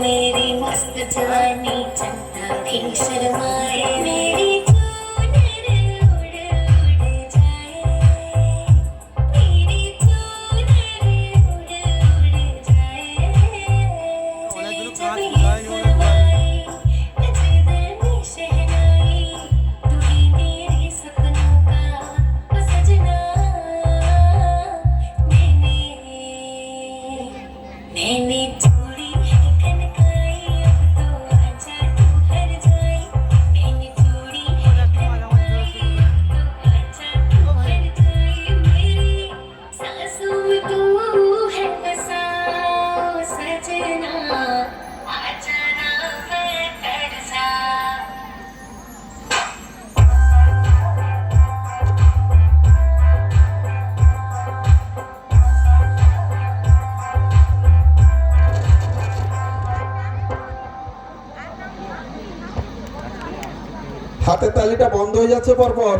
मेरी मस्त जवानी चंदा भी शर्माए मेरी मैंने छोड़ी है कनकाई अब तो आजा तू घर जाए मैंने छोड़ी है कनकाई अब तो आजा तू घर जाए मेरी सांसों में तू है बसा सजना आ जाना मैं तरसा হাতের তালিটা বন্ধ হয়ে যাচ্ছে পরপর।